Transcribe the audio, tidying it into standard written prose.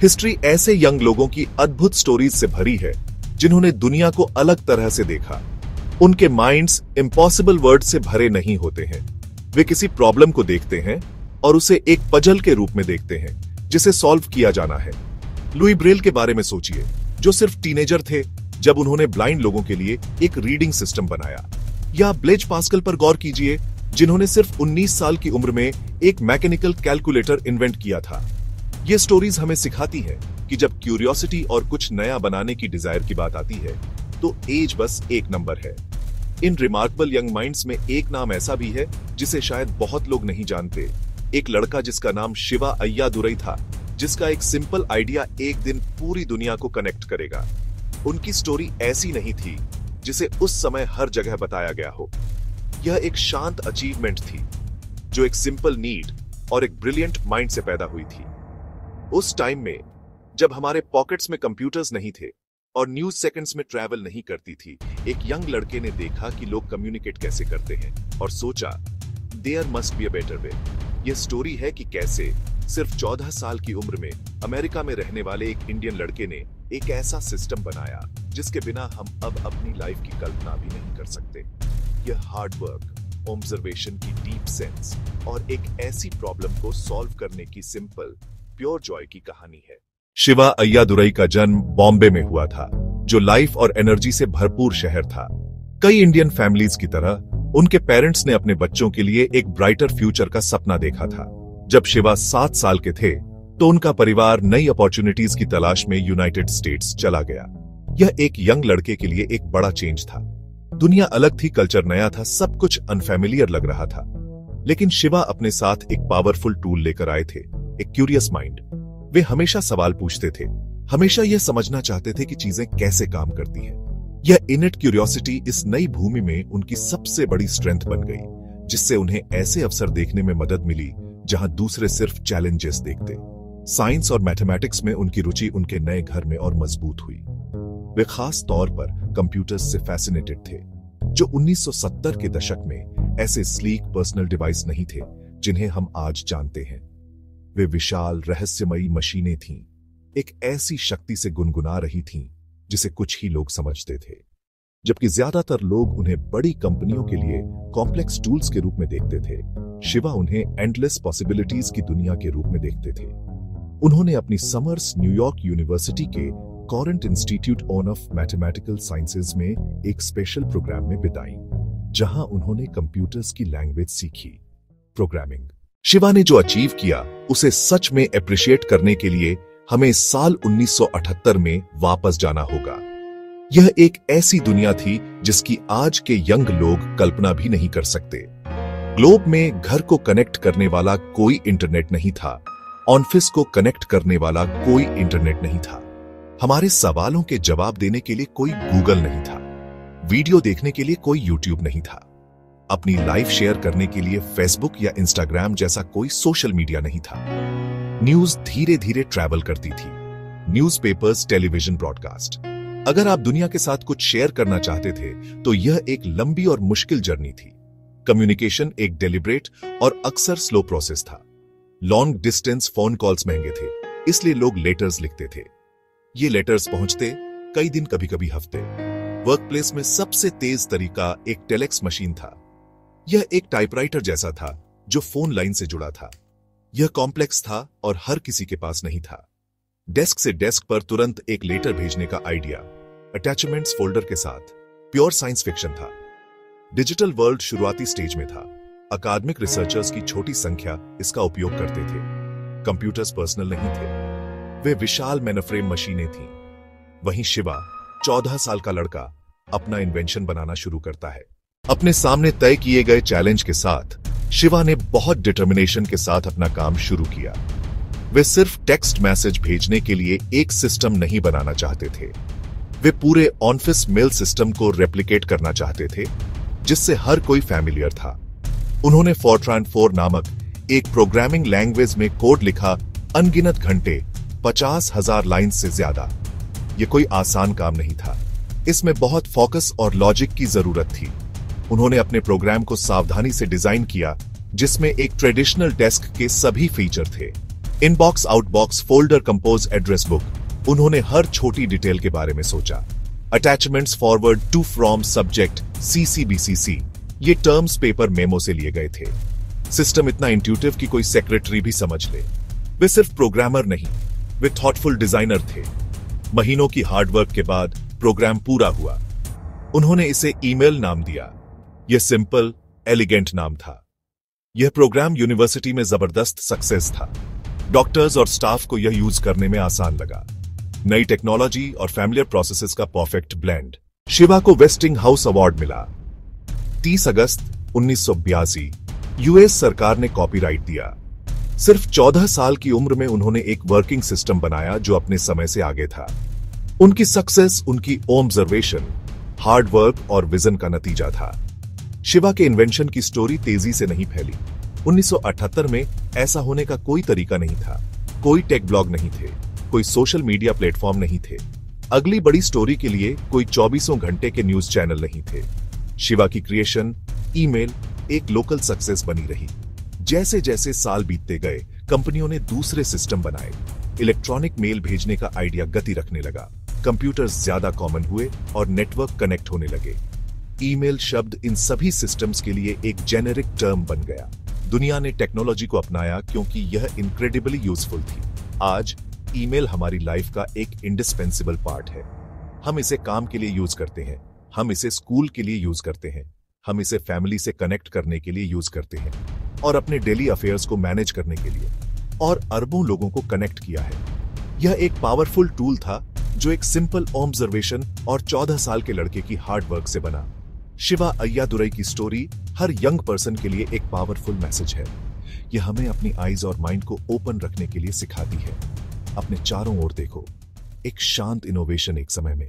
History ऐसे young लोगों की अद्भुत स्टोरीज से भरी है जिन्होंने दुनिया को अलग तरह से देखा। उनके माइंड्स इम्पॉसिबल वर्ड से भरे नहीं होते हैं। वे किसी प्रॉब्लम को देखते हैं और उसे एक पजल के रूप में देखते हैं जिसे सॉल्व किया जाना है। लुई ब्रेल के बारे में सोचिए, जो सिर्फ टीनेजर थे जब उन्होंने ब्लाइंड लोगों के लिए एक रीडिंग सिस्टम बनाया। या ब्लेज पास्कल पर गौर कीजिए, जिन्होंने सिर्फ 19 साल की उम्र में एक मैकेनिकल कैलकुलेटर इन्वेंट किया था। ये स्टोरीज हमें सिखाती हैं कि जब क्यूरियोसिटी और कुछ नया बनाने की डिजायर की बात आती है तो एज बस एक नंबर है। इन रिमार्केबल यंग माइंड्स में एक नाम ऐसा भी है जिसे शायद बहुत लोग नहीं जानते। एक लड़का जिसका नाम शिवा अय्यादुरई था, जिसका एक सिंपल आइडिया एक दिन पूरी दुनिया को कनेक्ट करेगा। उनकी स्टोरी ऐसी नहीं थी जिसे उस समय हर जगह बताया गया हो। यह एक शांत अचीवमेंट थी जो एक सिंपल नीड और एक ब्रिलियंट माइंड से पैदा हुई थी। उस टाइम में जब हमारे पॉकेट्स में कंप्यूटर्स नहीं थे और न्यूज सेकंड्स में ट्रैवल नहीं करती थी, एक यंग लड़के ने देखा कि लोग कम्युनिकेट कैसे करते हैं और सोचा there must be a better way. यह स्टोरी है कि कैसे सिर्फ 14 साल की उम्र में अमेरिका में रहने वाले एक इंडियन लड़के ने एक ऐसा सिस्टम बनाया जिसके बिना हम अब अपनी लाइफ की कल्पना भी नहीं कर सकते। यह हार्ड वर्क, ऑब्जर्वेशन की डीप सेंस और एक ऐसी प्रॉब्लम को सॉल्व करने की सिंपल प्योर जॉय की कहानी है। शिवा अय्यादुरई का जन्म बॉम्बे में हुआ था, जो लाइफ और एनर्जी से भरपूर शहर था। कई इंडियन फैमिलीज की तरह उनके पेरेंट्स ने अपने बच्चों के लिए एक ब्राइटर फ्यूचर का सपना देखा था। जब शिवा 7 साल के थे तो उनका परिवार नई अपॉर्चुनिटीज की तलाश में यूनाइटेड स्टेट्स चला गया। यह एक यंग लड़के के लिए एक बड़ा चेंज था। दुनिया अलग थी, कल्चर नया था, सब कुछ अनफैमिलियर लग रहा था। लेकिन शिवा अपने साथ एक पावरफुल टूल लेकर आए थे, एक क्यूरियस माइंड। वे हमेशा सवाल पूछते थे, हमेशा यह समझना चाहते थे कि चीजें कैसे काम करती हैं। यह इनेट क्यूरियोसिटी इस नई भूमि में उनकी सबसे बड़ी स्ट्रेंथ बन गई, जिससे उन्हें ऐसे अवसर देखने में मदद मिली जहां दूसरे सिर्फ चैलेंजेस देखते। साइंस और मैथमेटिक्स में उनकी रुचि उनके नए घर में और मजबूत हुई। वे खास तौर पर कंप्यूटर्स से फैसिनेटेड थे, जो 1970 के दशक में ऐसे स्लीक पर्सनल डिवाइस नहीं थे जिन्हें हम आज जानते हैं। वे विशाल रहस्यमयी मशीनें थीं, एक ऐसी शक्ति से गुनगुना रही थीं जिसे कुछ ही लोग समझते थे, जबकि ज्यादातर लोग उन्हें बड़ी कंपनियों के लिए कॉम्प्लेक्स टूल्स के रूप में देखते थे। शिवा उन्हें एंडलेस पॉसिबिलिटीज की दुनिया के रूप में देखते थे। उन्होंने अपनी समर्स न्यूयॉर्क यूनिवर्सिटी के current institute of mathematical sciences में एक स्पेशल प्रोग्राम में बिताई, जहां उन्होंने कंप्यूटर्स की लैंग्वेज सीखी, प्रोग्रामिंग। शिवा ने जो अचीव किया उसे सच में अप्रिशिएट करने के लिए हमें साल 1978 में वापस जाना होगा। यह एक ऐसी दुनिया थी जिसकी आज के यंग लोग कल्पना भी नहीं कर सकते। ग्लोब में घर को कनेक्ट करने वाला कोई इंटरनेट नहीं था, ऑफिस को कनेक्ट करने वाला कोई इंटरनेट नहीं था, हमारे सवालों के जवाब देने के लिए कोई गूगल नहीं था, वीडियो देखने के लिए कोई यूट्यूब नहीं था, अपनी लाइफ शेयर करने के लिए फेसबुक या इंस्टाग्राम जैसा कोई सोशल मीडिया नहीं था। न्यूज धीरे धीरे ट्रैवल करती थी, न्यूज़पेपर्स, टेलीविजन, ब्रॉडकास्ट। अगर आप दुनिया के साथ कुछ शेयर करना चाहते थे तो यह एक लंबी और मुश्किल जर्नी थी। कम्युनिकेशन एक डेलिब्रेट और अक्सर स्लो प्रोसेस था। लॉन्ग डिस्टेंस फोन कॉल्स महंगे थे, इसलिए लोग लेटर्स लिखते थे। ये लेटर्स पहुंचते कई दिन, कभी कभी हफ्ते। वर्कप्लेस में सबसे तेज तरीका एक टेलेक्स मशीन था। यह एक टाइपराइटर जैसा था जो फोन लाइन से जुड़ा था। यह कॉम्प्लेक्स था और हर किसी के पास नहीं था। डेस्क से डेस्क पर तुरंत एक लेटर भेजने का आइडिया अटैचमेंट्स फोल्डर के साथ प्योर साइंस फिक्शन था। डिजिटल वर्ल्ड शुरुआती स्टेज में था। अकादमिक रिसर्चर्स की छोटी संख्या इसका उपयोग करते थे। कंप्यूटर्स पर्सनल नहीं थे, वे विशाल मेनफ्रेम मशीनें थीं। वहीं शिवा, 14 साल का लड़का, अपना इन्वेंशन बनाना शुरू करता है। अपने सामने तय किए गए चैलेंज के साथ शिवा ने बहुत डिटर्मिनेशन के साथ अपना काम शुरू किया। वे सिर्फ टेक्स्ट मैसेज भेजने के लिए एक सिस्टम नहीं बनाना चाहते थे, वे पूरे ऑफिस मेल सिस्टम को रेप्लिकेट करना चाहते थे जिससे हर कोई फैमिलियर था। उन्होंने फोर्ट्रान 4 नामक एक प्रोग्रामिंग लैंग्वेज में कोड लिखा, अनगिनत घंटे, 50,000 लाइन से ज्यादा। यह कोई आसान काम नहीं था, इसमें बहुत फोकस और लॉजिक की जरूरत थी। उन्होंने अपने प्रोग्राम को सावधानी से डिजाइन किया, जिसमें एक ट्रेडिशनल डेस्क के सभी फीचर थे। Inbox outbox folder compose address book. उन्होंने हर छोटी डिटेल के बारे में सोचा। Attachments forward to from subject CCBCC, ये टर्म्स पेपर मेमो से लिए गए थे। सिस्टम इतना इंट्यूटिव कि कोई सेक्रेटरी भी समझ ले। वे सिर्फ प्रोग्रामर नहीं, वे थॉटफुल डिजाइनर थे। महीनों की हार्डवर्क के बाद प्रोग्राम पूरा हुआ। उन्होंने इसे ईमेल नाम दिया। यह सिंपल, एलिगेंट नाम था। यह प्रोग्राम यूनिवर्सिटी में जबरदस्त सक्सेस था। डॉक्टर्स और स्टाफ को यह यूज करने में आसान लगा। नई टेक्नोलॉजी और फैमिलियर प्रोसेसेस का परफेक्ट ब्लेंड। शिवा को वेस्टिंग हाउस अवार्ड मिला। 30 अगस्त 1982 यूएस सरकार ने कॉपीराइट दिया। सिर्फ 14 साल की उम्र में उन्होंने एक वर्किंग सिस्टम बनाया जो अपने समय से आगे था। उनकी सक्सेस उनकी ऑब्जर्वेशन, हार्ड वर्क और विजन का नतीजा था। शिवा के इन्वेंशन की स्टोरी तेजी से नहीं फैली। 1978 में ऐसा होने का कोई तरीका नहीं था। कोई टेक ब्लॉग नहीं थे, कोई सोशल मीडिया प्लेटफॉर्म नहीं थे। अगली बड़ी स्टोरी के लिए कोई 24 घंटे के न्यूज चैनल नहीं थे। शिवा की क्रिएशन, ईमेल, एक लोकल सक्सेस बनी रही। जैसे जैसे साल बीतते गए, कंपनियों ने दूसरे सिस्टम बनाए। इलेक्ट्रॉनिक मेल भेजने का आइडिया गति रखने लगा। कंप्यूटर्स ज्यादा कॉमन हुए और नेटवर्क कनेक्ट होने लगे। ईमेल शब्द इन सभी सिस्टम्स के लिए एक जेनेरिक टर्म बन गया। दुनिया ने टेक्नोलॉजी को अपनाया क्योंकि यह इनक्रेडिबली यूजफुल थी। आज ईमेल हमारी लाइफ का एक इंडिस्पेंसिबल पार्ट है। हम इसे काम के लिए यूज करते हैं, हम इसे स्कूल के लिए यूज करते हैं, हम इसे फैमिली से कनेक्ट करने के लिए यूज करते हैं और अपने डेली अफेयर्स को मैनेज करने के लिए, और अरबों लोगों को कनेक्ट किया है। यह एक पावरफुल टूल था जो एक सिंपल ऑब्जर्वेशन और 14 साल के लड़के की हार्ड वर्क से बना। शिवा अय्यादुरई की स्टोरी हर यंग पर्सन के लिए एक पावरफुल मैसेज है। यह हमें अपनी आईज और माइंड को ओपन रखने के लिए सिखाती है। अपने चारों ओर देखो, एक शांत इनोवेशन एक समय में